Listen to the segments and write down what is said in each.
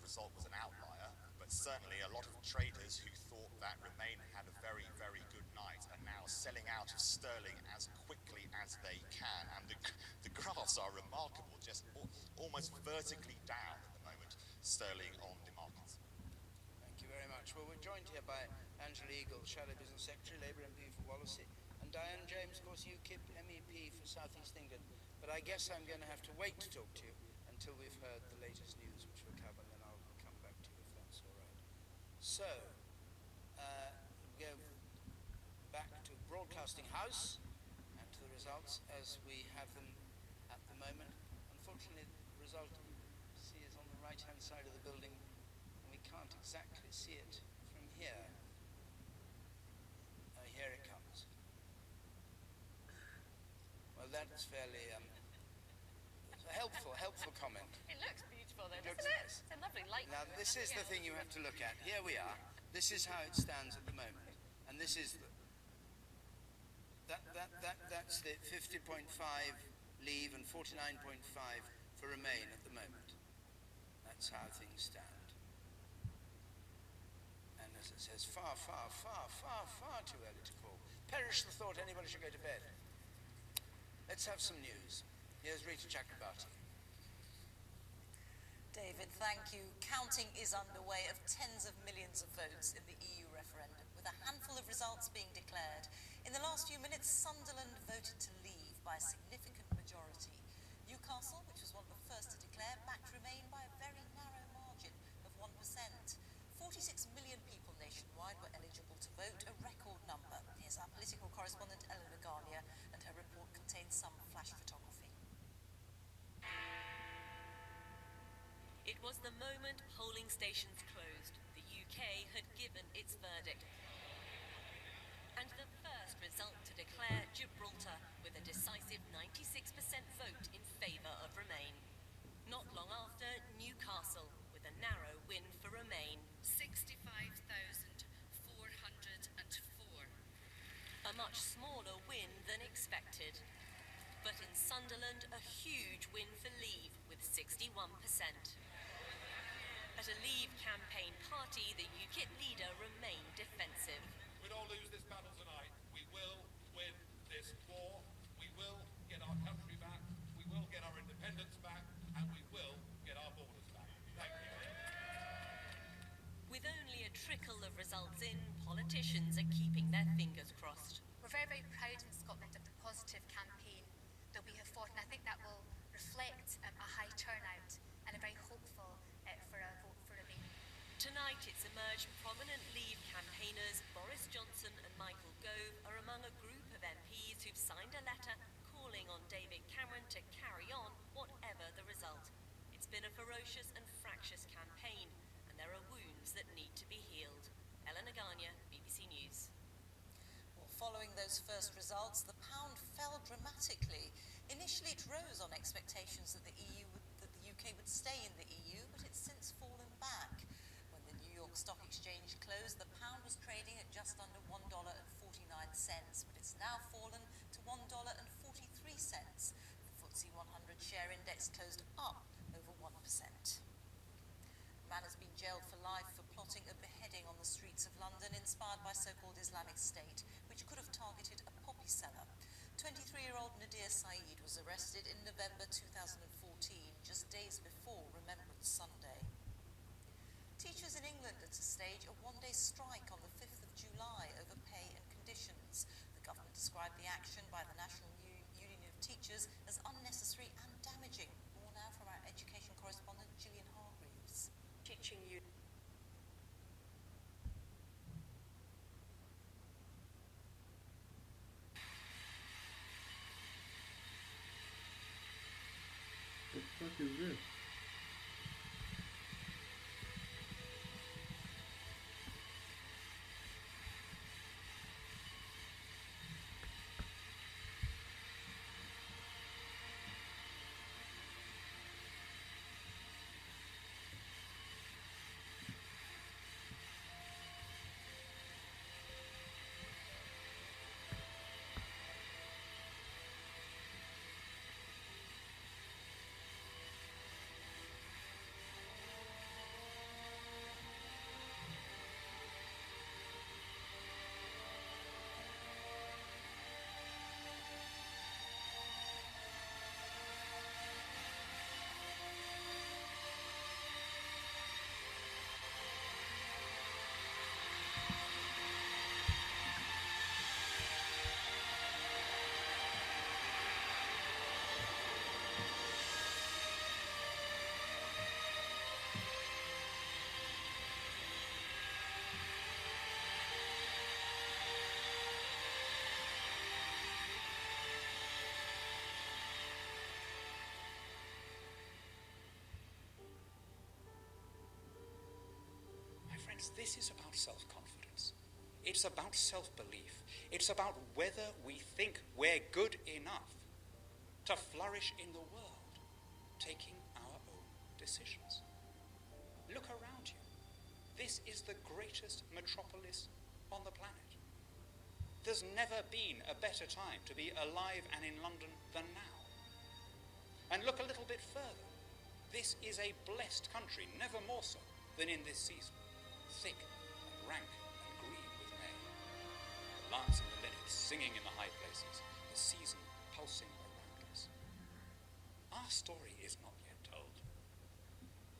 result was an outlier, but certainly a lot of traders who thought that Remain had a very, very good night are now selling out of sterling as quickly as they can. And the graphs are remarkable, just almost vertically down at the moment, sterling on the markets. Thank you very much. Well, we're joined here by Angela Eagle, Shadow Business Secretary, Labour MP for Wallasey, and Diane James, of course, UKIP MEP for South East England. But I guess I'm going to have to wait to talk to you until we've heard the latest news, which we'll cover, and then I'll come back to you if that's all right. So, we go back to Broadcasting House and to the results as we have them at the moment. Unfortunately, the result you see is on the right-hand side of the building, and we can't exactly see it from here. Here it comes. Well, that's fairly helpful comment. It looks beautiful, though, doesn't it? Nice. It's a lovely light. Now, this is the thing you have to look at. Here we are. This is how it stands at the moment, and this is that's the 50.5 Leave and 49.5 for Remain at the moment. That's how things stand. And as it says, far too early to call. Perish the thought anybody should go to bed. Let's have some news. Here's Rita Chakrabarti. David, thank you. Counting is underway of tens of millions of votes in the EU referendum, with a handful of results being declared. In the last few minutes, Sunderland voted to leave by a significant majority. Newcastle, which was one of the first to declare, backed Remain by a very narrow margin of 1%. 46 million people nationwide were eligible to vote, a record number. Here's our political correspondent Eleanor Garnier, and her report contains some flash photography. It was the moment polling stations closed. The UK had given its verdict. And the first result to declare Gibraltar with a decisive 96% vote in favour of Remain. Not long after, Newcastle with a narrow win for Remain. 65,404. A much smaller win than expected. But in Sunderland, a huge win for Leave with 61%. At a Leave campaign party, the UKIP leader remained defensive. We don't lose this battle tonight. We will win this war. We will get our country back. We will get our independence back. And we will get our borders back. Thank you. With only a trickle of results in, politicians are keeping their fingers crossed. We're very, very proud in Scotland of the positive campaign that we have fought, and I think that will reflect a high turnout and a very hopeful for a vote for Remain. Tonight it's emerged prominent Leave campaigners Boris Johnson and Michael Gove are among a group of MPs who've signed a letter calling on David Cameron to carry on whatever the result. It's been a ferocious and fractious campaign, and there are wounds that need to be healed. Eleanor Garnier, BBC News. Well, following those first results, the pound fell dramatically. Initially, it rose on expectations that the UK would stay in the EU, but it's since fallen back. When the New York Stock Exchange closed, the pound was trading at just under $1.49, but it's now fallen to $1.43. The FTSE 100 share index closed up over 1%. A man has been jailed for life for plotting a beheading on the streets of London, inspired by so-called Islamic State, which could have targeted a poppy seller. 23-year-old Nadir Saeed was arrested in November 2014, just days before Remembrance Sunday. Teachers in England are to stage a one-day strike on the 5th of July over pay and conditions. The government described the action by the National Union of Teachers as unnecessary and damaging. More now from our education correspondent Gillian Hargreaves. Teaching you. What the fuck is this? Friends, this is about self-confidence. It's about self-belief. It's about whether we think we're good enough to flourish in the world, taking our own decisions. Look around you. This is the greatest metropolis on the planet. There's never been a better time to be alive and in London than now. And look a little bit further. This is a blessed country, never more so than in this season. Thick and rank and green with May. The larks and the linnets singing in the high places, the season pulsing around us. Our story is not yet told.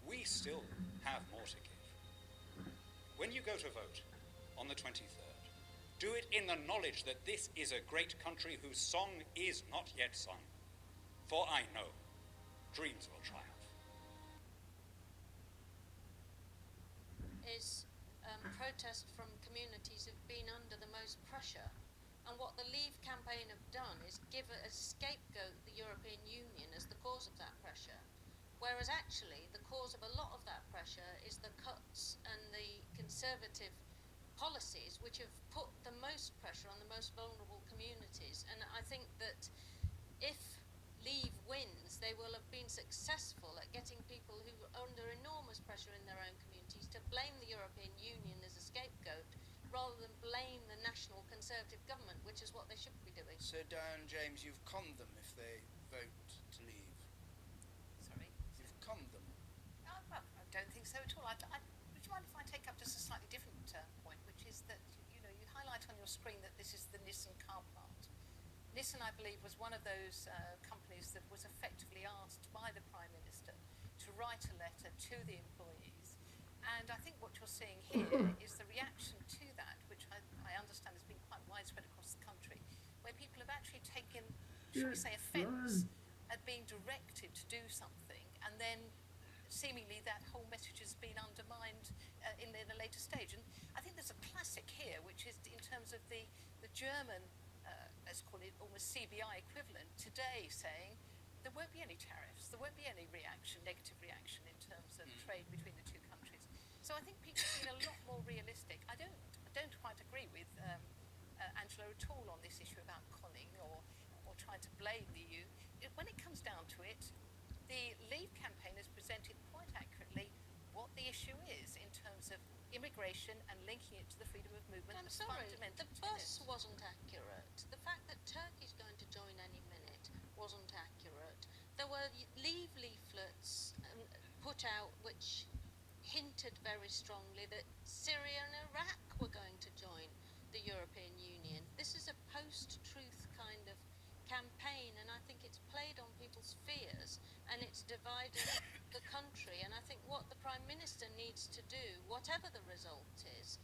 We still have more to give. When you go to vote on the 23rd, do it in the knowledge that this is a great country whose song is not yet sung. For I know dreams will triumph. Is protest from communities who've been under the most pressure. And what the Leave campaign have done is give a scapegoat the European Union as the cause of that pressure. Whereas actually the cause of a lot of that pressure is the cuts and the conservative policies which have put the most pressure on the most vulnerable communities. And I think that if Leave wins, they will have been successful at getting people who are under enormous pressure in their own communities to blame the European Union as a scapegoat rather than blame the national Conservative government, which is what they should be doing. So, Diane James, you've conned them if they vote to leave. Sorry? You've conned them. Oh, well, I don't think so at all. Would you mind if I take up just a slightly different point, which is that, you highlight on your screen that this is the Nissan car plant. Nissan, I believe, was one of those companies that was effectively asked by the Prime Minister to write a letter to the employees. And I think what you're seeing here is the reaction to that, which I understand has been quite widespread across the country, where people have actually taken, shall we say, offence at being directed to do something, and then seemingly that whole message has been undermined in a later stage. And I think there's a classic here, which is in terms of the German, let's call it almost CBI equivalent, today saying there won't be any tariffs, there won't be any negative reaction in terms of trade between the two countries. So I think people have been a lot more realistic. I don't quite agree with Angela at all on this issue about conning or trying to blame the EU. When it comes down to it, the Leave campaign has presented quite accurately what the issue is in terms of immigration and linking it to the freedom of movement. I'm sorry, the bus wasn't accurate. The fact that Turkey's going to join any minute wasn't accurate. There were Leave leaflets put out which hinted very strongly that Syria and Iraq were going to join the European Union. This is a post-truth kind of campaign, and I think it's played on people's fears and it's divided the country. And I think what the Prime Minister needs to do, whatever the result is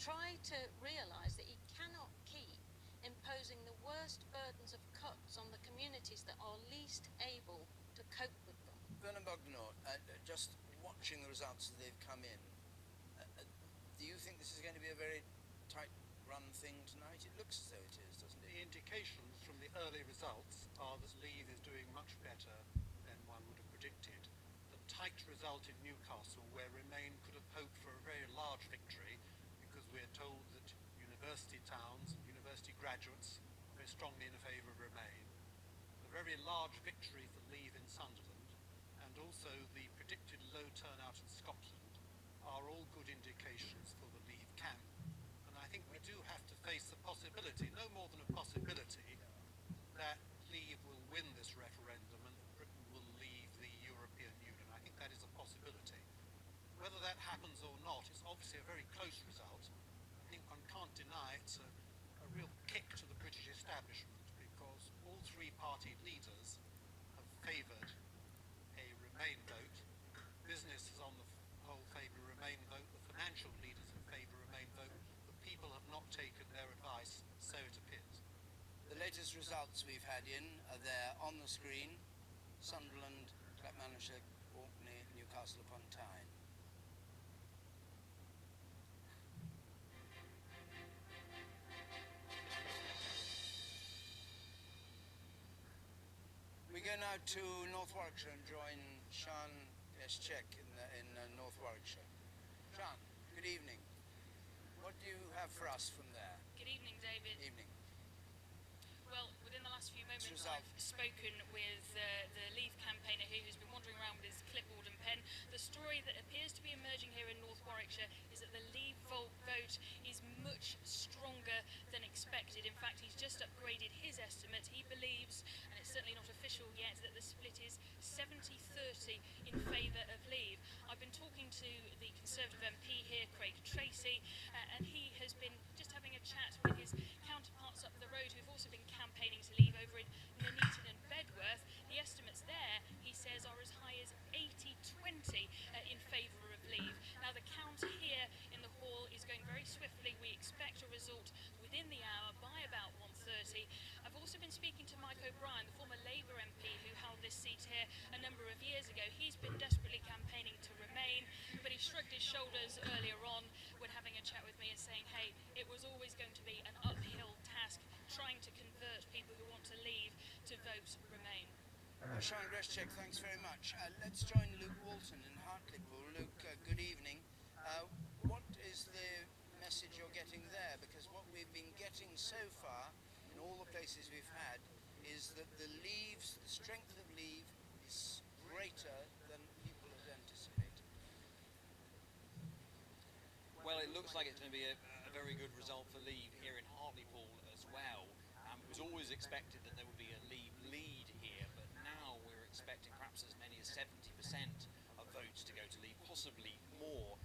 try to realise that he cannot keep imposing the worst burdens of cuts on the communities that are least able to cope with them. Werner Bogdanor, just watching the results as they've come in, do you think this is going to be a very tight run thing tonight? It looks as though it is, doesn't it? The indications from the early results are that Leave is doing much better than one would have predicted. The tight result in Newcastle, where Remain could have hoped for a very large victory, because we're told that university towns and university graduates are very strongly in favour of Remain. A very large victory for Leave in Sunderland, and also the predicted low turnout in Scotland, are all good indications for the Leave camp. And I think we do have to face the possibility, no more than a possibility, that Leave will win this referendum and that Britain will leave the European Union. I think that is a possibility. Whether that happens or not, it's obviously a very close result. I think one can't deny it's a real kick to the British establishment, because all three party leaders have favoured a Remain vote. Business is on the whole favour Remain vote. The financial leaders have favoured Remain vote. The people have not taken their advice, so it appears. The latest results we've had in are there on the screen: Sunderland, Clackmannanshire, Orkney, Newcastle upon Tyne. We go now to North Warwickshire and join Sian Eschek in North Warwickshire. Sian, good evening. have for us from there? Good evening, David. Evening. Well, within the last few moments, Result. I've spoken with the Leave campaigner here who's been wandering around with his clipboard and pen. The story that appears to be emerging here in North Warwickshire is that the Leave vote is much stronger than expected. In fact, he's just upgraded his estimate. He believes, and it's certainly not official yet, that the split is 70-30 in favour of Leave. I've been talking to the Conservative MP here, Craig Tracy, and he has been just having a chat with his counterparts up the road who've also been campaigning to Leave over in Nuneaton and Bedworth. The estimates there, he says, are as high as 80-20 in favour of Leave. Now, the count here in the hall is going very swiftly. We expect a result within the hour by about 1:30. I've also been speaking to Mike O'Brien, the former Labour MP who held this seat here a number of years ago. He's been desperately campaigning to remain, but he shrugged his shoulders earlier on when having a chat with me and saying, hey, it was always going to be an uphill task trying to convert people who want to leave to vote Remain. Sean Greschek, thanks very much. Let's join Luke Walton in Hartlepool. Luke, good evening. What is the message you're getting there? Because what we've been getting so far in all the places we've had is that the strength of Leave is greater than people had anticipated. Well, it looks like it's going to be a very good result for Leave here in Hartlepool as well. It was always expected that there would be a Leave lead here, but now we're expecting perhaps as many as 70% of votes to go to Leave, possibly more.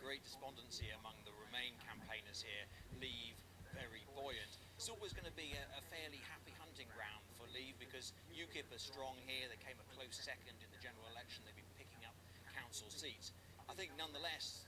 Great despondency among the Remain campaigners here. Leave very buoyant. It's always going to be a fairly happy hunting ground for Leave because UKIP are strong here. They came a close second in the general election. They've been picking up council seats. I think nonetheless,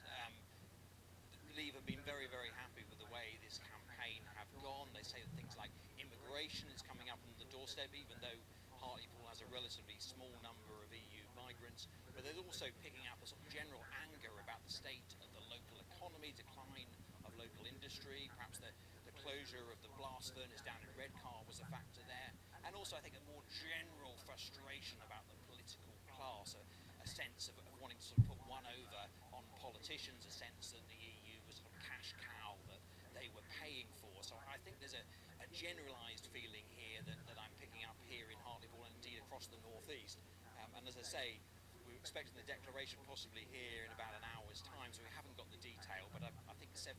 Leave have been very, very happy with the way this campaign have gone. They say that things like immigration is coming up on the doorstep, even though Hartlepool has a relatively small number of EU migrants. But they're also picking up a sort of general anger about the state of the local economy, decline of local industry, perhaps the closure of the blast furnace down in Redcar was a factor there. And also I think a more general frustration about the political class, a sense of wanting to sort of put one over on politicians, a sense that the EU was a sort of cash cow that they were paying for. So I think there's a generalised feeling here that I'm picking up here in Hartlepool and indeed across the northeast. And as I say, we're expecting the declaration possibly here in about an hour's time, so we haven't got the detail, but I think 70%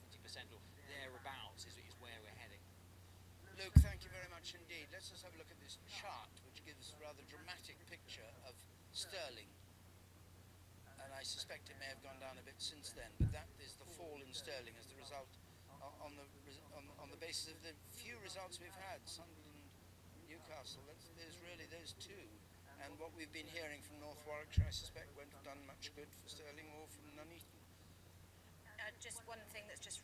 or thereabouts is where we're heading. Luke, thank you very much indeed. Let's just have a look at this chart, which gives a rather dramatic picture of sterling. And I suspect it may have gone down a bit since then, but that is the fall in sterling as the result on the basis of the few results we've had. Sunderland, Newcastle, there's really those two. And what we've been hearing from North Warwickshire, I suspect, won't have done much good for sterling or from Nuneaton. Just one thing that's just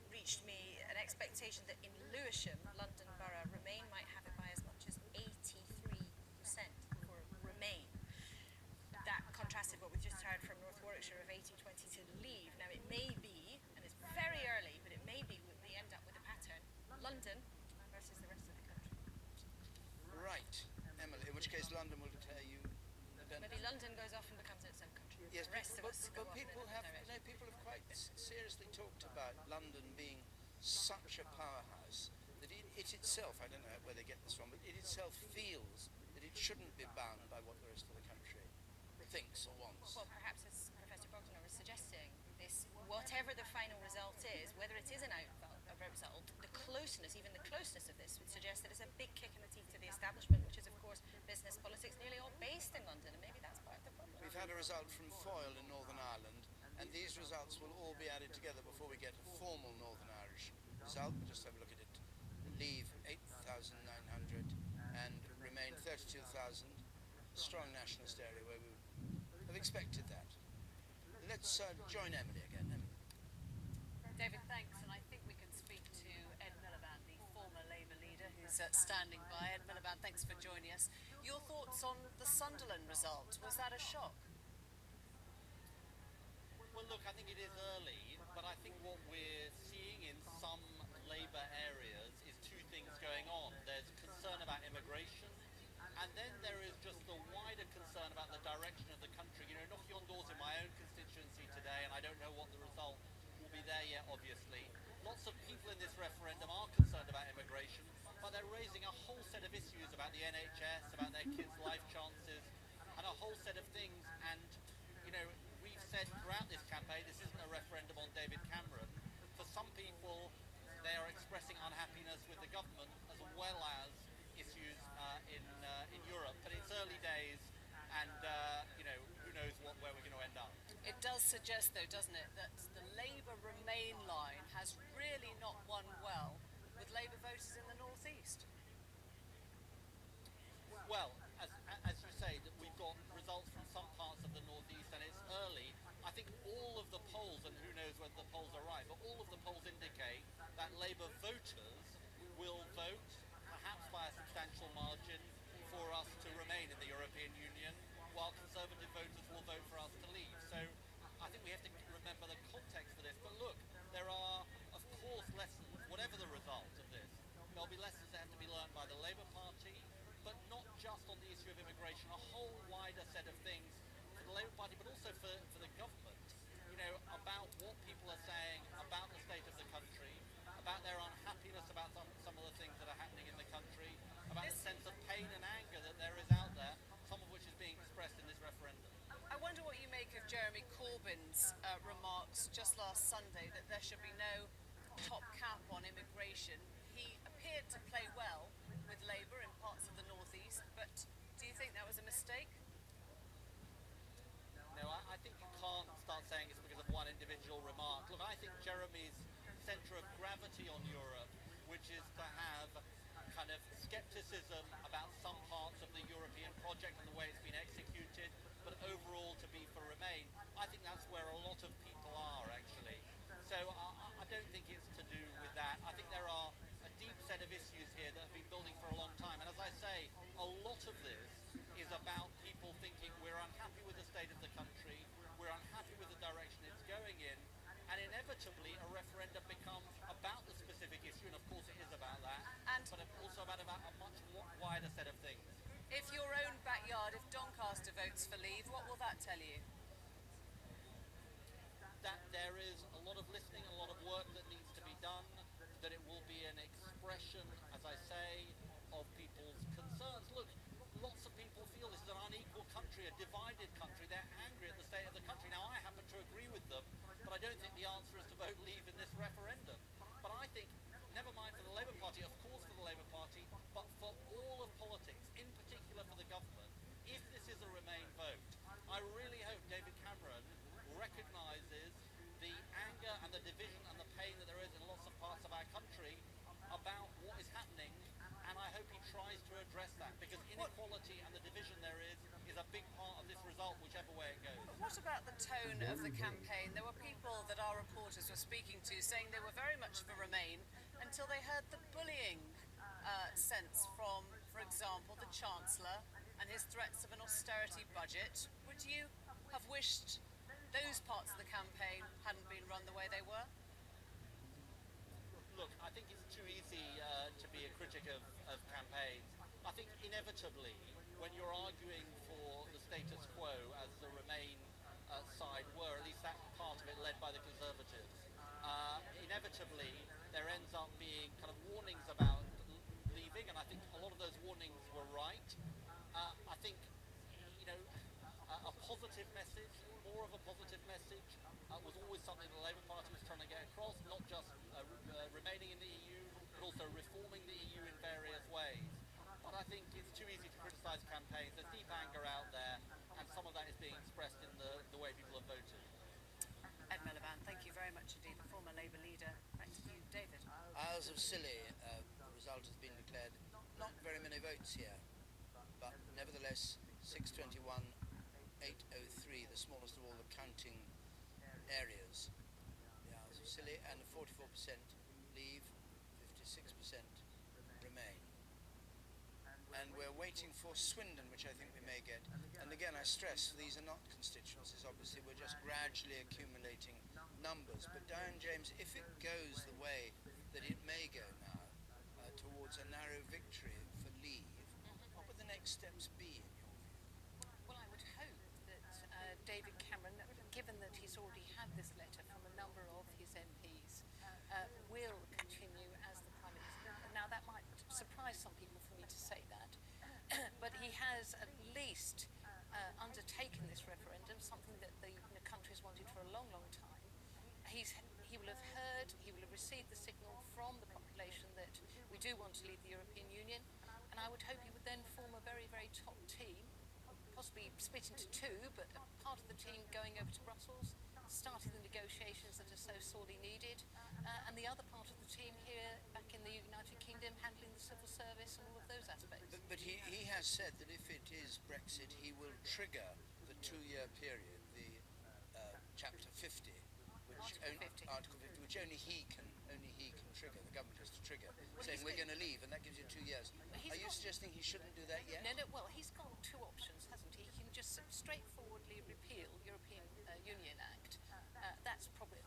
reached me, an expectation that in Lewisham, London Borough, Remain might have it by as much as 83% for Remain. That contrasted what we've just heard from North Warwickshire of 80-20 to Leave. Now it may be, and it's very early, but it may be we end up with a pattern, London versus the rest of the country. Right, Emily, in which case London will declare you independent. Maybe London goes off and becomes its own country. Yes, the rest of us go off in people a have different direction. people have quite seriously talked about London being such a powerhouse that it itself, I don't know where they get this from, but it itself feels that it shouldn't be bound by what the rest of the country thinks or wants. Well, perhaps as Professor Bogdanor was suggesting, this, whatever the final result is, whether it is a result, the closeness, even the closeness of this would suggest that it's a big kick in the teeth to the establishment, which is of course business politics nearly all based in London, and maybe that's part of the problem. We've had a result from Foyle in Northern Ireland, and these results will all be added together before we get a formal Northern Irish result. We'll just have a look at it. Leave 8,900 and Remain 32,000. Strong nationalist area where we would have expected that. Let's join Emily again. Emily. David, thanks, and I think we can speak to Ed Miliband, the former Labour leader who's standing by. Ed Miliband, thanks for joining us. Your thoughts on the Sunderland result? Was that a shock? Well, look, I think it is early, but I think what we're seeing in some Labour areas is two things going on. There's concern about immigration, and then there is just the wider concern about the direction of the country. You know, knocking on doors in my own constituency today, and I don't know what the result will be there yet, obviously. lots of people in this referendum are concerned about immigration, but they're raising a whole set of issues about the NHS, about their kids' life chances, and a whole set of things. And, you know, we've said throughout this campaign, this isn't a referendum on David Cameron. For some people, they are expressing unhappiness with the government as well as issues in Europe. But it's early days, and, you know, who knows where we're going to end up. It does suggest, though, doesn't it, that the Labour-Remain line has really not won well with Labour voters in the North East. Well, as you say, that we've got results from some parts of the North East, and it's early. I think all of the polls, and who knows whether the polls are right, but all of the polls indicate that Labour voters will vote, perhaps by a substantial margin, for us to remain in the European Union, while Conservative voters will vote for us to leave. So I think we have to remember the context for this. But look, there are, of course, lessons, whatever the result of this. There'll be lessons that have to be learned by the Labour Party, but not just on the issue of immigration, a whole wider set of things for the Labour Party, but also for the government, you know, about what people are saying about the state of the country, about their unhappiness about some of the things that are happening in the country, about the sense of pain and anger that there is out there, some of which is being expressed in this referendum. I wonder what you make of Jeremy Corbyn's remarks just last Sunday that there should be no top cap on immigration. He appeared to play well with Labour in parts of the North East, but do you think that was a mistake? No, I think you can't start saying it's because of one individual remark. Look, I think Jeremy's centre of gravity on Europe, which is to have kind of scepticism about some parts of the European project and the way it's been executed, but overall to be for Remain, I think that's where a lot of people are, actually. So I don't think it's to do with that. I think there are a deep set of issues here that have been building for a long time. And as I say, a lot of this is about people thinking we're unhappy with the state of the country, we're unhappy with the direction it's going in, and inevitably a referendum becomes about the specific issue, and of course it is about that, but also about a much wider set of things. If your own backyard, if Doncaster votes for Leave, what will that tell you? That there is a lot of listening, a lot of work that needs to be done, that it will be an expression, as I say, of people's concerns. Look, lots of people feel this is an unequal country, a divided country. They're angry at the state of the country. Now, I happen to agree with them, but I don't think the answer is to vote Leave in this referendum. But I think, never mind for the Labour Party, of course for the Labour Party, but for all of politics, in particular for the government, if this is a Remain vote, I really hope David Cameron recognises the anger and the division and the pain that there is in lots of parts of our country about what is happening, and I hope he tries to address that, because inequality and the division there is a big part of this result, whichever way it goes. But what about the tone of the campaign? There were people that our reporters were speaking to saying they were very much for Remain until they heard the bullying sense from, for example, the Chancellor and his threats of an austerity budget. Would you have wished those parts of the campaign hadn't been run the way they were? Look, I think it's too easy to be a critic of campaigns. I think inevitably, when you're arguing for the status quo, as the Remain side were, at least that part of it led by the Conservatives, inevitably there ends up being kind of warnings about leaving, and I think a lot of those warnings were right. I think, you know, a positive message, more of a positive message, was always something the Labour Party was trying to get across, not just remaining in the EU, but also reforming the EU in various ways. But I think it's too easy to criticise campaigns. There's deep anger out there, and some of that is being expressed in the way people have voted. Ed Miliband, thank you very much indeed, the former Labour leader. Back to you, David. Isles of Scilly, the result has been declared. Not very many votes here, but nevertheless 621,803, the smallest of all the counting areas. The Isles of Scilly, and 44% Leave, 56% Remain. And we're waiting for Swindon, which I think we may get. And again, I stress, these are not constituencies, obviously, we're just gradually accumulating numbers. But Diane James, if it goes the way that it may go now, towards a narrow victory for Leave, what would the next steps be, in your view? Well, I would hope that David Cameron, given that he's already had this letter from a number of his MPs, will surprise some people for me to say that. But he has at least undertaken this referendum, something that the country has wanted for a long, long time. He will have heard, he will have received the signal from the population that we do want to leave the European Union, and I would hope he would then form a very, very top team, possibly split into two, but a part of the team going over to Brussels, starting the negotiations that are so sorely needed, and the other part of the team here back in the United Kingdom handling the civil service and all of those aspects. But he has said that if it is Brexit, he will trigger the 2-year period, the Chapter 50, Article 50, which only he can trigger. The government has to trigger, saying we're going to leave, and that gives you 2 years. Are you suggesting he shouldn't do that yet? No. Well, he's got two options, hasn't he? He can just straightforwardly repeal European Union Act. That's probably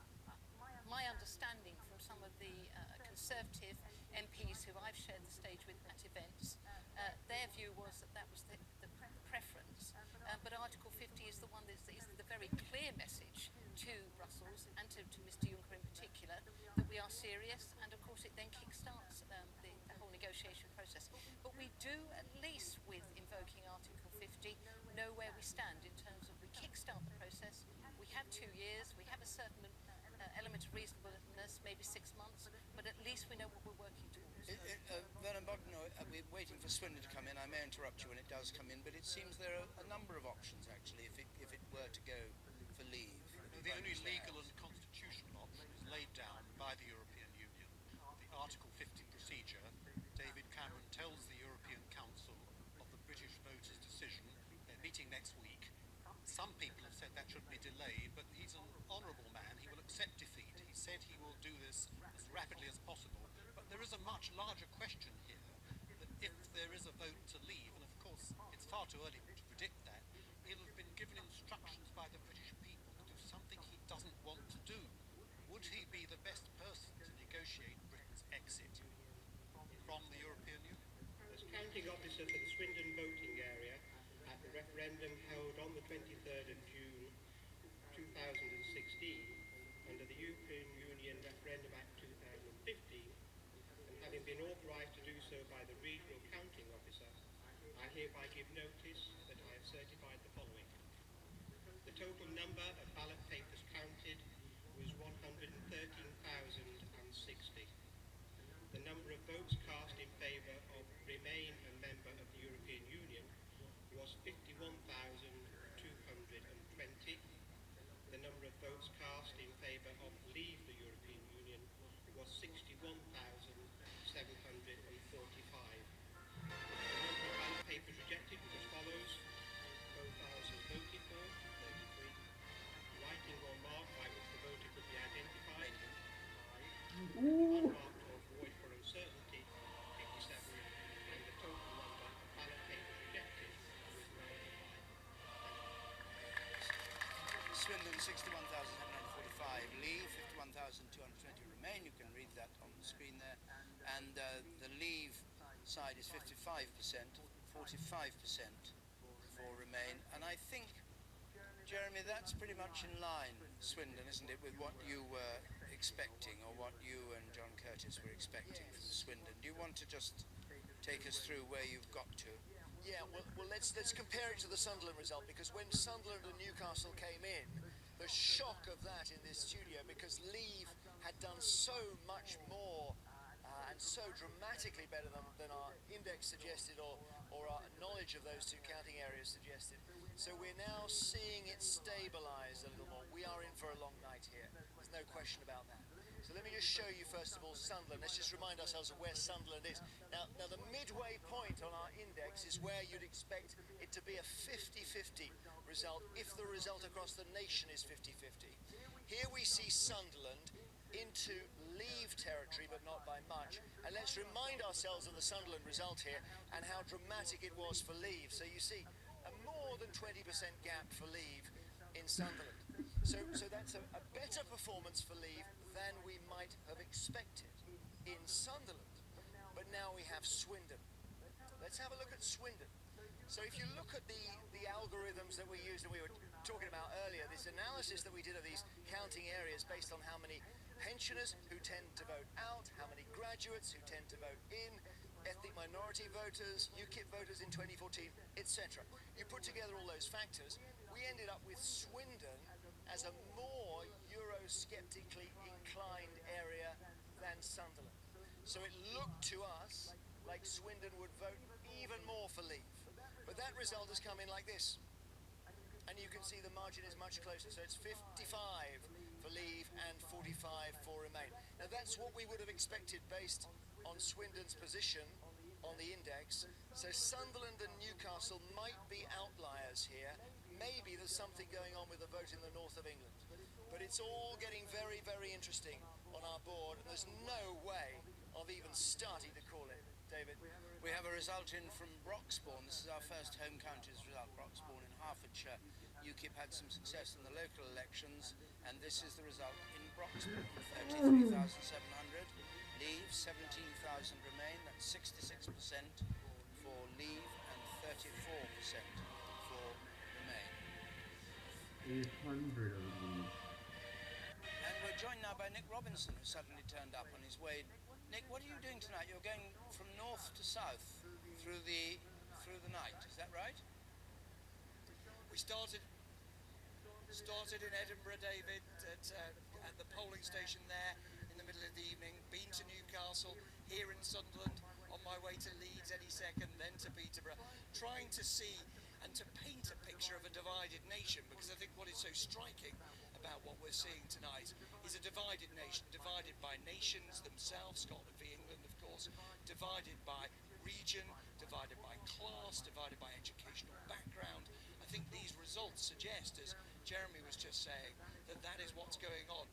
my understanding from some of the Conservative MPs who I've shared the stage with at events. Their view was that was the preference. But Article 50 is the one that is the very clear message to Brussels and to Mr Juncker in particular that we are serious, and of course it then kickstarts the whole negotiation process. But we do, at least with invoking Article 50, know where we stand in terms of we kickstart the process. We have 2 years, we have a certain element of reasonableness, maybe 6 months, but at least we know what we're working towards. Werner Bogno, we're waiting for Swindon to come in. I may interrupt you when it does come in, but it seems there are a number of options actually if it were to go for leave. The only legal and constitutional option is laid down by the European Union. The Article 50 procedure. David Cameron tells the European Council of the British voters' decision. They're meeting next week. Some people have said that should be delayed, but he's an honourable man. He will accept defeat. He said he will do this as rapidly as possible. But there is a much larger question here, that if there is a vote to leave, and of course it's far too early to predict that, he'll have been given instructions by the British people to do something he doesn't want to do. Would he be the best person to negotiate Britain's exit from the European Union? As counting officer for the Swindon voting area at the referendum held on the 23rd of June 2016 under the European Union Referendum Act 2015, and having been authorised to do so by the regional counting officer, I hereby give notice that I have certified the following. The total number of ballot papers counted was 113,060. The number of votes cast in favour of remain a member of the European Union was 51,220. The number of votes cast in favour of leave the European Union was 61,745. The number of ballot papers rejected was as follows: profiles voted for, 33. Writing or mark by which the voter could be identified, 5. Unmarked or void for uncertainty, 87. And the total number of ballot papers rejected was 95. Swindon 61,745, leave 51,220 remain. You can read that on the screen there. And the leave side is 55%, 45% for remain. And I think, Jeremy, that's pretty much in line, Swindon, isn't it, with what you were expecting, or what you and John Curtis were expecting from Swindon? Do you want to just take us through where you've got to? Yeah, well let's compare it to the Sunderland result, because when Sunderland and Newcastle came in, the shock of that in this studio, because Leave had done so much more and so dramatically better than our index suggested, or our knowledge of those two counting areas suggested. So we're now seeing it stabilise a little more. We are in for a long night here. There's no question about that. So let me just show you first of all Sunderland. Let's just remind ourselves of where Sunderland is. Now the midway point on our index is where you'd expect it to be a 50-50 result if the result across the nation is 50-50. Here we see Sunderland into Leave territory, but not by much. And let's remind ourselves of the Sunderland result here and how dramatic it was for Leave. So you see a more than 20% gap for Leave in Sunderland. So that's a better performance for Leave than we might have expected in Sunderland. But now we have Swindon. Let's have a look at Swindon. So if you look at the algorithms that we used and we were talking about earlier, this analysis that we did of these counting areas based on how many pensioners who tend to vote out, how many graduates who tend to vote in, ethnic minority voters, UKIP voters in 2014, etc. You put together all those factors, we ended up with Swindon as a more Eurosceptically inclined area than Sunderland. So it looked to us like Swindon would vote even more for Leave. But that result has come in like this. And you can see the margin is much closer. So it's 55 for Leave and 45 for Remain. Now that's what we would have expected based on Swindon's position on the index. So Sunderland and Newcastle might be outliers here. Maybe there's something going on with the vote in the north of England. But it's all getting very, very interesting on our board, and there's no way of even starting to call it, David. We have a result in from Broxbourne. This is our first home counties result, Broxbourne in Hertfordshire. UKIP had some success in the local elections, and this is the result in Broxbourne. 33,700, Leave, 17,000 Remain, that's 66% for Leave and 34% for Remain. 800 of these. And we're joined now by Nick Robinson, who suddenly turned up on his way. Nick, what are you doing tonight? You're going from north to south through the night, is that right? We started in Edinburgh, David, at the polling station there in the middle of the evening, been to Newcastle, here in Sunderland, on my way to Leeds any second, then to Peterborough, trying to see and to paint a picture of a divided nation, because I think what is so striking about what we're seeing tonight is a divided nation, divided by nations themselves, Scotland v England, of course, divided by region, divided by class, divided by educational background. I think these results suggest, as Jeremy was just saying, that that is what's going on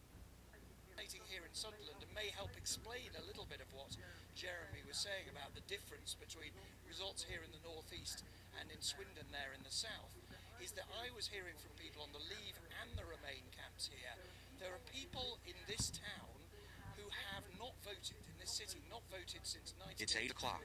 here in Sunderland, and may help explain a little bit of what Jeremy was saying about the difference between results here in the northeast and in Swindon there in the south, is that I was hearing from people on the Leave and the Remain camps here. There are people in this town who have not voted in this city, not voted since 1980. It's 8 o'clock.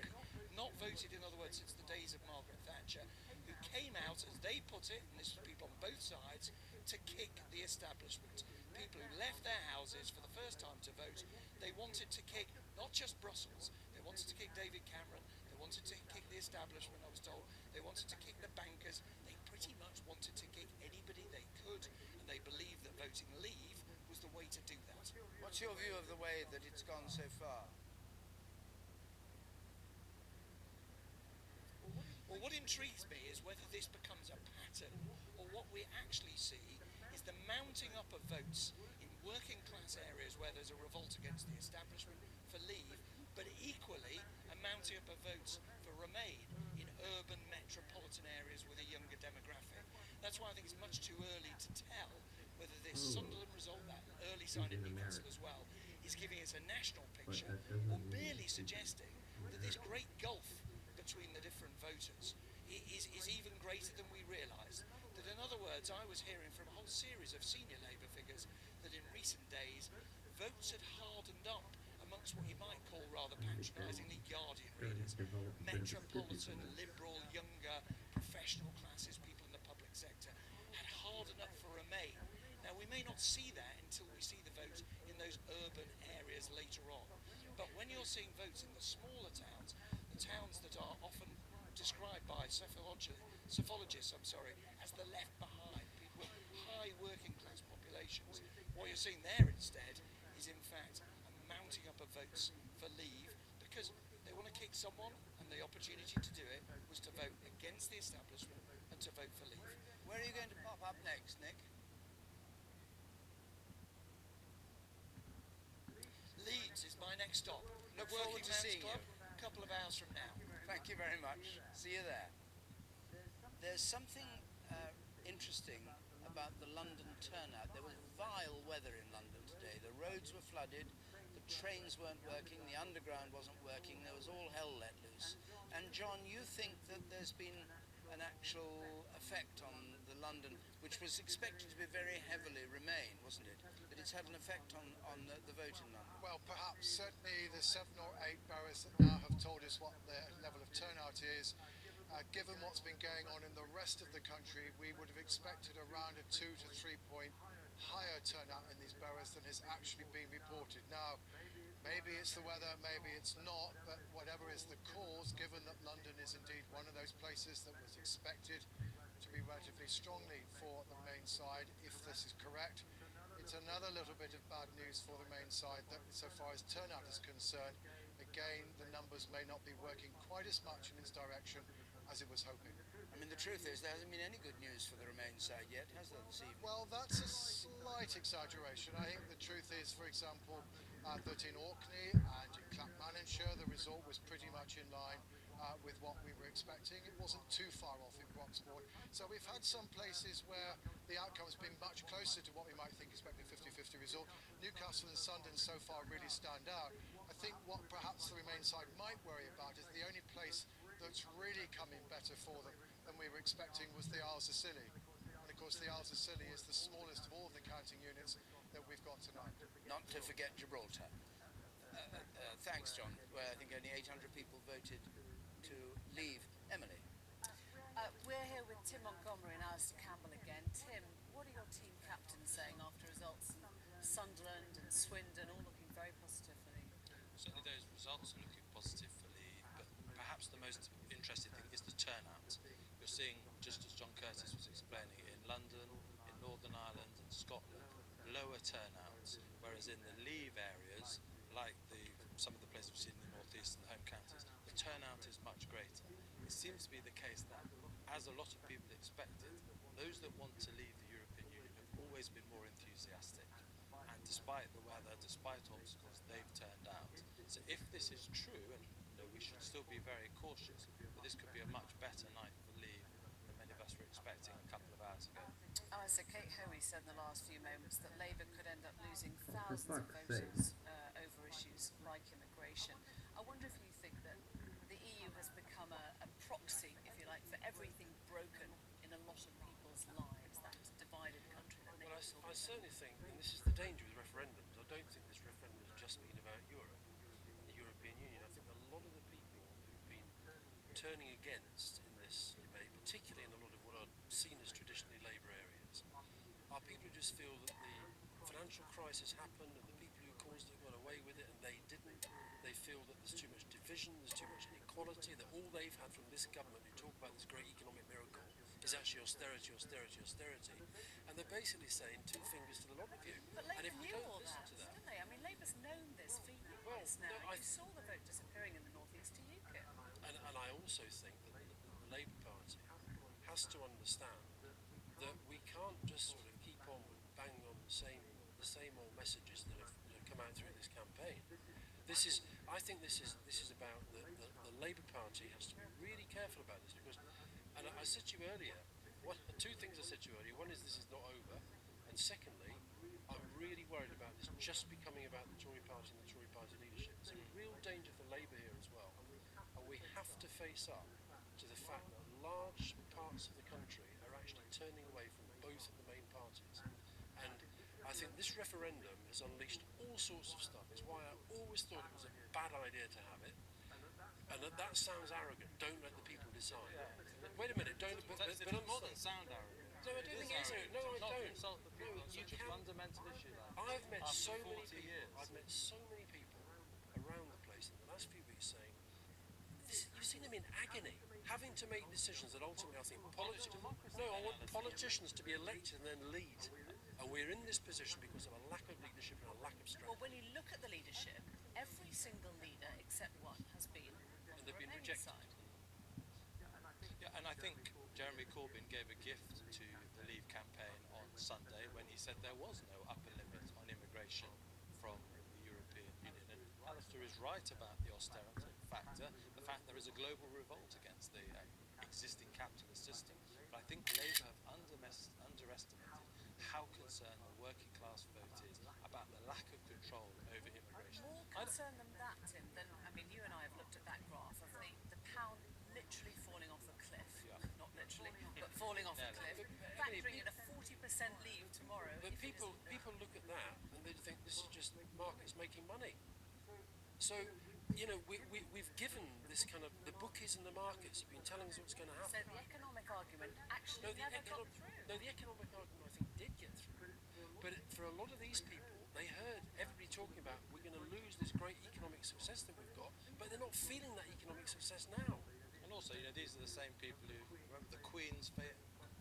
Not voted, in other words, since the days of Margaret Thatcher, who came out, as they put it, and this was people on both sides, to kick the establishment. People who left their houses for the first time to vote. They wanted to kick not just Brussels, they wanted to kick David Cameron, they wanted to kick the establishment, I was told, they wanted to kick the bankers, they pretty much wanted to kick anybody they could, and they believed that voting Leave was the way to do that. What's your view of the way that it's gone so far? Well, what intrigues me is whether this becomes a pattern, or what we actually see is the mounting up of votes in working class areas where there's a revolt against the establishment for Leave, but equally a mounting up of votes for Remain in urban metropolitan areas with a younger demographic. That's why I think it's much too early to tell whether this Sunderland result, that early sign in Newcastle as well, is giving us a national picture, or merely suggesting that this great gulf between the different voters is even greater than we realised. That, in other words, I was hearing from a whole series of senior Labour figures that in recent days votes had hardened up amongst what you might call rather patronisingly Guardian readers, metropolitan, liberal, younger, professional classes, people in the public sector, had hardened up for Remain. Now, we may not see that until we see the vote in those urban areas later on, but when you're seeing votes in the smaller towns, the towns that are often described by psephologists, as the left behind, people with high working class populations, what you're seeing there instead is in fact a mounting up of votes for Leave, because they want to kick someone, and the opportunity to do it was to vote against the establishment and to vote for Leave. Where are you going to pop up next, Nick? Leeds is my next stop. Look forward to seeing you. A couple of hours from now. Thank you very much. See you there. There's something interesting about the London turnout. There was vile weather in London today. The roads were flooded, the trains weren't working, the underground wasn't working, there was all hell let loose. And John, you think that there's been an actual effect on the London, which was expected to be very heavily Remain, wasn't it? That it's had an effect on the vote in London. Well, perhaps. Certainly the 7 or 8 boroughs that now have told us what their level of turnout is. Given what's been going on in the rest of the country, we would have expected around a 2 to 3 point higher turnout in these boroughs than has actually been reported. Now, maybe it's the weather, maybe it's not, but whatever is the cause, given that London is indeed one of those places that was expected to be relatively strongly for the main side, if this is correct, it's another little bit of bad news for the main side that so far as turnout is concerned, again, the numbers may not be working quite as much in its direction as it was hoping. I mean, the truth is there hasn't been any good news for the Remain side yet, has there, this evening? Well, that's a slight exaggeration. I think the truth is, for example, that in Orkney and in Clackmannanshire, the result was pretty much in line with what we were expecting. It wasn't too far off in Broxbourne. So we've had some places where the outcome has been much closer to what we might think expected 50-50 result. Newcastle and Sunderland so far really stand out. I think what perhaps the Remain side might worry about is the only place that's really coming better for them than we were expecting was the Isles of Scilly. And of course the Isles of Scilly is the smallest of all of the counting units that we've got tonight. Not to forget Gibraltar. Thanks, John. Well, I think only 800 people voted to leave. Emily? We're here with Tim Montgomery and Alistair Campbell again. Tim, what are your team captains saying after results in Sunderland and Swindon all looking very positive for Leave? Certainly those results are looking positive for Leave, but perhaps the most interesting thing is the turnout. You're seeing, just as John Curtis was explaining, in London, in Northern Ireland and Scotland, lower turnouts, whereas in the Leave areas, like some of the places we've seen in the North East and the home counties, the turnout is much greater. It seems to be the case that, as a lot of people expected, those that want to leave the European Union have always been more enthusiastic. And despite the weather, despite obstacles, they've turned out. So if this is true, and we should still be very cautious, but this could be a much better night for Leave than many of us were expecting a couple of hours ago. So Kate Hoey said in the last few moments that Labour could end up losing thousands of voters over issues like immigration. I wonder if you think that the EU has become a proxy, if you like, for everything broken in a lot of people's lives, that divided country that Well, I certainly think, and this is the danger with referendums, I don't think this referendum has just been about Europe, the European Union. I think a lot of the people who've been turning against in this debate, particularly in a lot of what are seen as traditionally Labour areas, are people who just feel that the financial crisis happened and the people who caused it got away with it and they didn't. They feel that there's too much division, there's too much inequality, that all they've had from this government who talk about this great economic miracle is actually austerity, austerity, austerity. And they're basically saying two fingers to the lot of you. But and Labour if we knew don't all listen that, to that, didn't they? I mean, Labour's known this for years now. You saw the vote disappearing in the North East to UKIP. and I also think that the Labour Party has to understand that we can't just sort of keep on banging on the same old messages that have come out through this campaign. I think this is about the Labour Party has to be really careful about this because, and I said to you earlier, two things I said to you earlier. One is this is not over, and secondly, I'm really worried about this just becoming about the Tory Party and the Tory Party leadership. It's a real danger for Labour here as well, and we have to face up to the fact that large parts of the country are actually turning away from both of the main parties. And I think this referendum has unleashed all sorts of stuff. It's why I always thought it was a bad idea to have it. And that sounds arrogant. Don't let the people decide. Wait a minute. Don't. But more than sound arrogant. No, I don't think it is arrogant. No, I don't. Insult the people on such a fundamental issue like that. I've met so after 40 many people. years. I've met so many people around the place in the last few weeks saying, you've seen them in agony, having to make decisions that ultimately I think I want politicians to be elected and then lead. And we're in this position because of a lack of leadership and a lack of strategy. Well, when you look at the leadership, every single leader except one has been and they've been Remain rejected. side. Yeah, and I think Jeremy Corbyn gave a gift to the Leave campaign on Sunday when he said there was no upper limit on immigration from the European Union. And Alistair is right about the austerity factor, the fact there is a global revolt against the existing capitalist system. But I think Labour have underestimated how concerned the working class vote is about the lack of control over immigration. More concerned than that, Tim, you and I have looked at that graph of the pound literally falling off a cliff. Yeah. Not literally, but falling off a cliff. Factoring in a 40% leave tomorrow. But people look at that and they think this is just markets making money. So, we've given this kind of, the bookies and the markets have been telling us what's going to happen. So the economic argument actually never got through. No, the economic argument I think did get through. But for a lot of these people, talking about we're going to lose this great economic success that we've got, but they're not feeling that economic success now. And also, these are the same people who remember the Queen's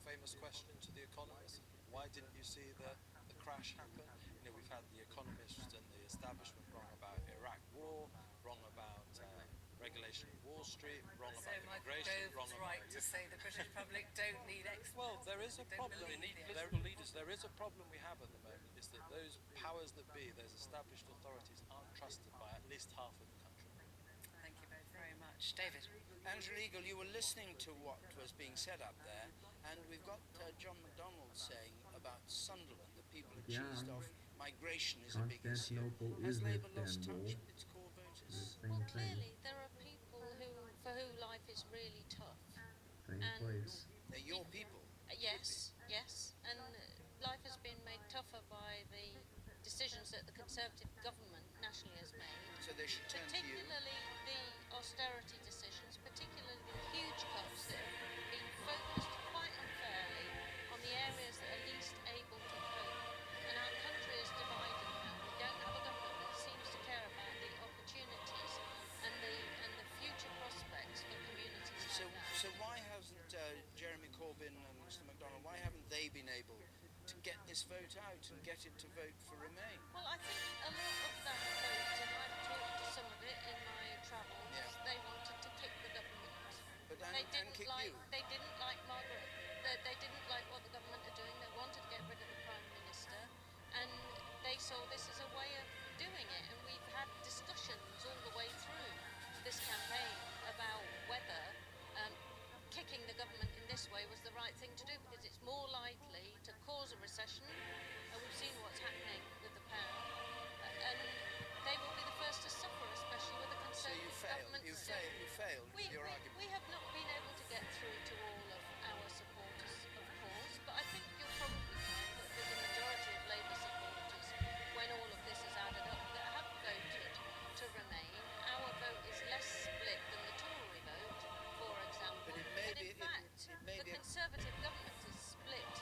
famous question to the economists: why didn't you see the crash happen? We've had the economists and the establishment wrong about Iraq war, wrong about regulation of Wall Street, wrong So about Michael immigration, wrong Gove's about right to say the British public don't need experts. Well, there is a problem. They need Political leaders. There is a problem we have at the moment, is that those powers that be, those established authorities, aren't trusted by at least half of the country. Thank you both very much. David. Angela Eagle, you were listening to what was being said up there, and we've got John McDonnell saying about Sunderland, that people are cheesed off. Migration is a big issue. Has Labour lost touch with its core voters? Well, clearly there are people for who life is really tough. They're your people. Yes, and life has been made tougher by the decisions that the Conservative government nationally has made. So they should turn to you. Particularly the austerity decisions, particularly the huge cuts that have been focused quite unfairly on the areas that are least able to cope. And our country is divided now. We don't have a government that seems to care about the opportunities and the future prospects for communities like that. So why hasn't Jeremy Corbyn and Mr McDonnell, why haven't they been able to get this vote out and get it to vote for Remain? Well, I think a lot of that vote, and I've talked to some of it in my travels, they wanted to kick the government. But They didn't kick like you. they didn't like Margaret. They didn't like what the government are doing. They wanted to get rid of the Prime Minister, and they saw this as a way of doing it. And we've had discussions all the way through this campaign about whether kicking the government in this way was the right thing to do, because it's more likely to cause a recession. And we've seen what's happening with the pound, and they will be the first to suffer, especially with the Conservative government. You failed with your argument. We have not been able to get through to all of our supporters, of course, but I think you'll probably find that there's a majority of Labour supporters, when all of this is added up, that have voted to Remain. Our vote is less split than the Tory vote, for example. But it may in be- fact, it may the be a- Conservative government is split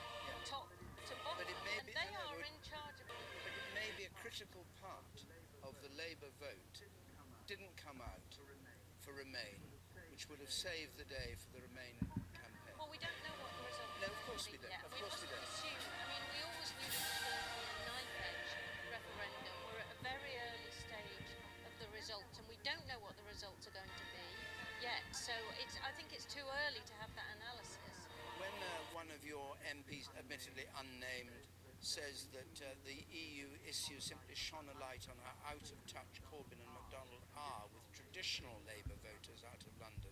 top to bottom, But it may and be- they no, no, are but- in charge of it. But it may be a critical part of the Labour vote didn't come out for Remain, which would have saved the day for the Remain campaign. Well, we don't know what the result No, is of course going we to be don't. yet. Of We course we mustn't don't. assume. I mean, we always knew this was going to be a knife-edge referendum. We're at a very early stage of the results, and we don't know what the results are going to be yet. So I think it's too early to have that analysis. When one of your MPs, admittedly unnamed, says that the EU issue simply shone a light on how out of touch Corbyn and McDonnell are with traditional Labour voters out of London,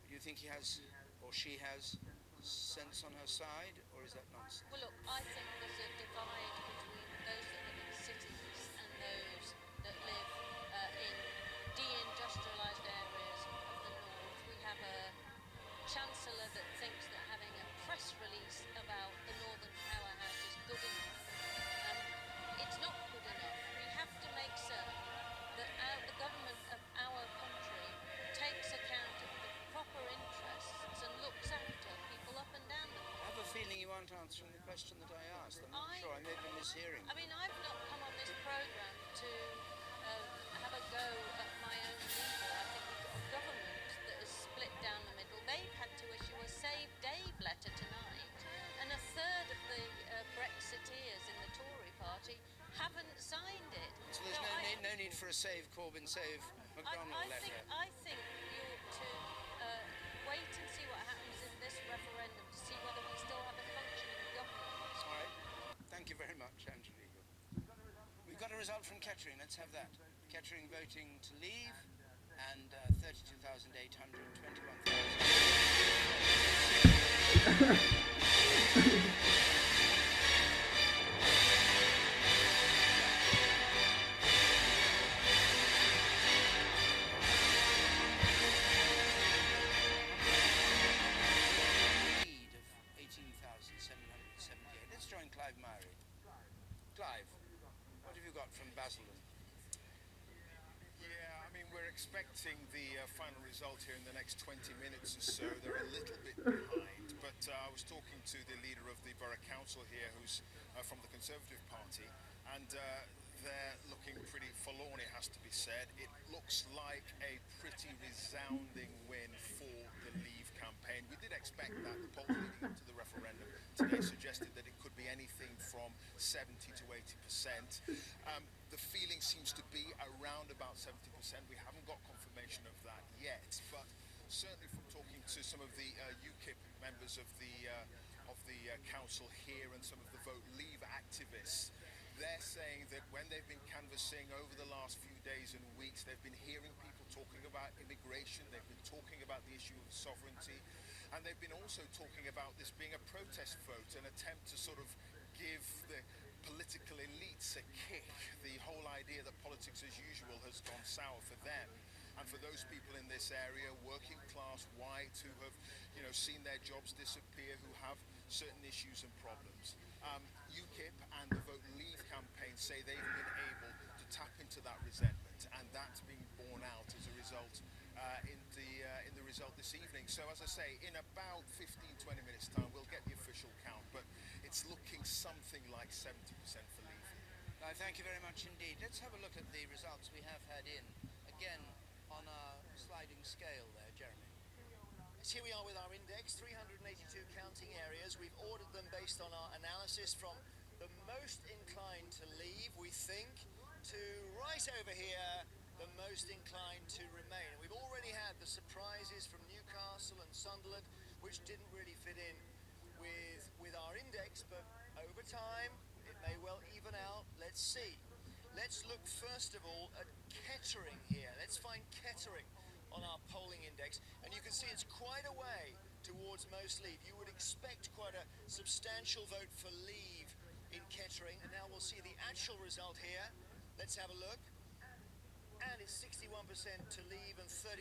do you think he has, or she has, sense on her side, or is that nonsense? Well, look, I think there's a divide between those that live in cities and those that live in deindustrialised areas of the north. We have a chancellor that thinks that having a press release about the Northern Powerhouse is good enough. It's not good enough. We have to make certain that the government of our country takes account of the proper interests and looks after people up and down the I have a feeling you aren't answering the question that I asked. I'm not sure. I may be mishearing. I mean, I've not come on this programme to have a go at my own leader. I think we've got a government that is split down the middle. They've had to issue a Save Dave letter tonight, and a third of the Brexiteers in the Tory party haven't signed it. So there's no need for a Save Corbyn, Save McDonnell letter. I think we ought to wait and see what happens in this referendum to see whether we still have a functioning government. All right. Thank you very much, Angela Eagle. We've got a result from Kettering. Let's have that. Kettering voting to leave, and 18,778. Let's join Clive Myrie. Clive, what have you got from Basildon? Yeah, I mean, we're expecting the final result here in the next 20 minutes or so. They're a little bit behind, but I was talking to the leader of the Borough Council here, who's from the Conservative Party, and they're looking pretty forlorn, it has to be said. It looks like a pretty resounding win for the Leave campaign. We did expect that. The polls leading up to the referendum today suggested that it could be anything from 70 to 80%. The feeling seems to be around about 70%. We haven't got confirmation of that yet, but certainly from talking to some of the UKIP members of the council here and some of the Vote Leave activists, they're saying that when they've been canvassing over the last few days and weeks, they've been hearing people talking about immigration, they've been talking about the issue of sovereignty, and they've been also talking about this being a protest vote, an attempt to sort of give the political elites a kick. The whole idea that politics as usual has gone sour for them. And for those people in this area, working class, white, who have, seen their jobs disappear, who have certain issues and problems. UKIP and the Vote Leave campaign say they've been able to tap into that resentment, and that's being borne out as a result in the result this evening. So as I say, in about 15-20 minutes time, we'll get the official count, but it's looking something like 70% for Leave. Thank you very much indeed. Let's have a look at the results we have had in, again, on our sliding scale there, Jeremy. Yes, here we are with our index, 382 counting areas. We've ordered them based on our analysis from the most inclined to leave, we think, to right over here, the most inclined to remain. And we've already had the surprises from Newcastle and Sunderland, which didn't really fit in with our index, but over time, it may well even out. Let's see. Let's look first of all at Kettering here. Let's find Kettering on our polling index, and you can see it's quite a way towards most Leave. You would expect quite a substantial vote for Leave in Kettering, and now we'll see the actual result here. Let's have a look. And it's 61% to Leave and 39%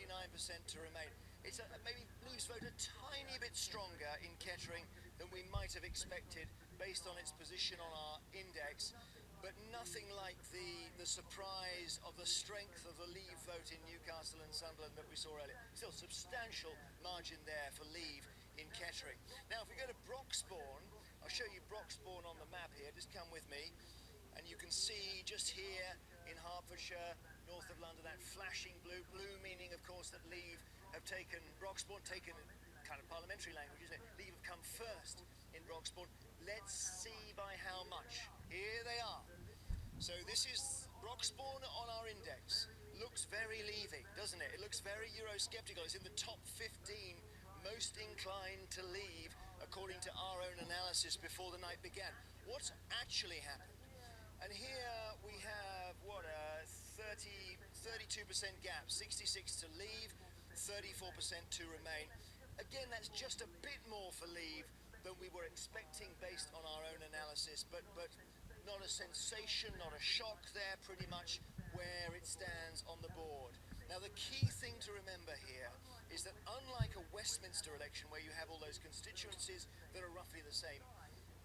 to Remain. It's maybe Leave's vote a tiny bit stronger in Kettering than we might have expected based on its position on our index, but nothing like the surprise of the strength of the Leave vote in Newcastle and Sunderland that we saw earlier. Still substantial margin there for Leave in Kettering. Now if we go to Broxbourne, I'll show you Broxbourne on the map here, just come with me, and you can see just here in Hertfordshire, north of London, that flashing blue meaning of course that Leave have taken Broxbourne, taken kind of parliamentary language, isn't it? Leave have come first in Broxbourne. Let's see by how much. Here they are. So this is Broxbourne on our index. Looks very Leaving, doesn't it? It looks very Eurosceptical. It's in the top 15 most inclined to Leave, according to our own analysis before the night began. What's actually happened? And here we have, what, a 32% gap. 66 to Leave, 34% to Remain. Again, that's just a bit more for Leave than we were expecting based on our own analysis, but not a sensation, not a shock there, pretty much where it stands on the board. Now the key thing to remember here is that unlike a Westminster election where you have all those constituencies that are roughly the same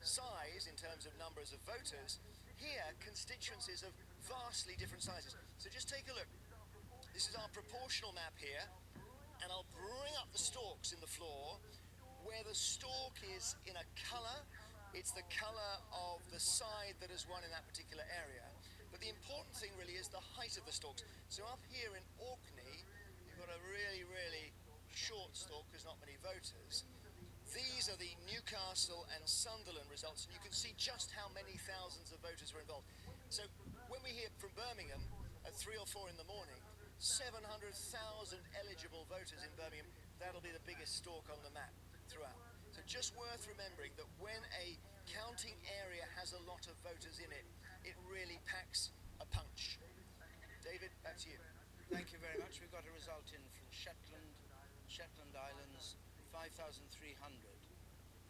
size in terms of numbers of voters, here constituencies of vastly different sizes. So just take a look. This is our proportional map here, and I'll bring up the stalks in the floor. Where the stalk is in a colour, it's the colour of the side that has won in that particular area. But the important thing really is the height of the stalks. So up here in Orkney, you've got a really, really short stalk because not many voters. These are the Newcastle and Sunderland results, and you can see just how many thousands of voters were involved. So when we hear from Birmingham at 3 or 4 in the morning, 700,000 eligible voters in Birmingham, that'll be the biggest stalk on the map throughout. So just worth remembering that when a counting area has a lot of voters in it, it really packs a punch. David, back to you. Thank you very much. We've got a result in from Shetland Islands, 5,300.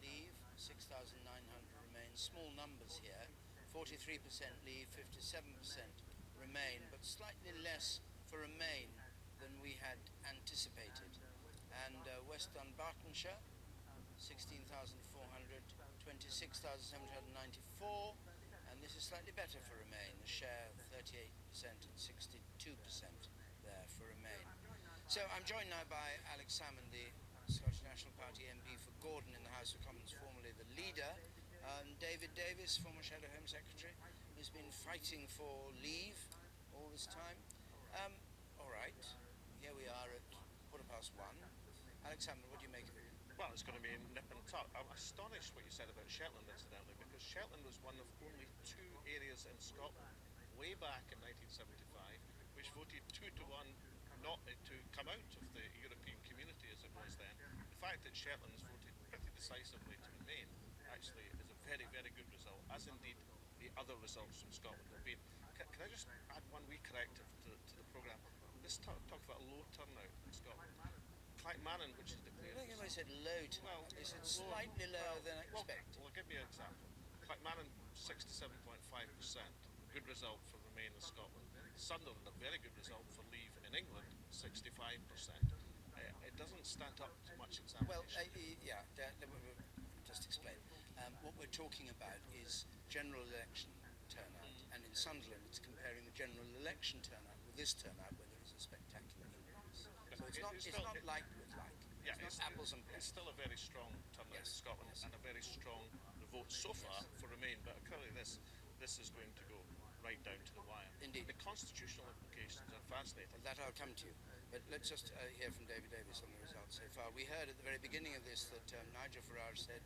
Leave, 6,900 Remain. Small numbers here. 43% Leave, 57% Remain, but slightly less for Remain than we had anticipated. And West Dunbartonshire, 16,400, 26,794, and this is slightly better for Remain, a share of 38% and 62% there for Remain. So I'm joined now by Alex Salmond, the Scottish National Party MP for Gordon in the House of Commons, formerly the leader, David Davis, former Shadow Home Secretary, who's been fighting for leave all this time. All right, here we are at 1:15. Alexander, what do you make of it? Well, it's going to be nip and tuck. I'm astonished what you said about Shetland, incidentally, because Shetland was one of only 2 areas in Scotland way back in 1975 which voted 2-1 not to come out of the European community as it was then. The fact that Shetland has voted pretty decisively to remain actually is a very, very good result, as indeed the other results from Scotland have been. Can I just add one wee corrective to the programme? Let's talk about a low turnout in Scotland. Clackmannan, which is declared... I think I said low turnout. They said slightly lower than expected. Well, give me an example. Clackmannan, 67.5%. Good result for Remain in Scotland. Sunderland, a very good result for Leave in England, 65%. It doesn't stand up to much examination. Well, just explain. What we're talking about is general election turnout, and in Sunderland it's comparing the general election turnout with this turnout where there is a spectacular increase. So it's not like with like. Yeah, it's not apples and pears. It's still a very strong turnout in Scotland and a very strong vote so far for Remain, but clearly this is going to go right down to the wire. Indeed. The constitutional implications are fascinating. Well, that I'll come to. But let's just hear from David Davis on the results so far. We heard at the very beginning of this that Nigel Farage said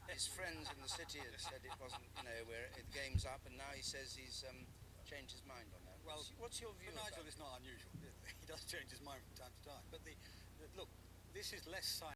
his friends in the city had said it wasn't, where the game's up, and now he says he's changed his mind on that. Well, what's your view? For Nigel, it's not unusual. He does change his mind from time to time. But look, this is less science.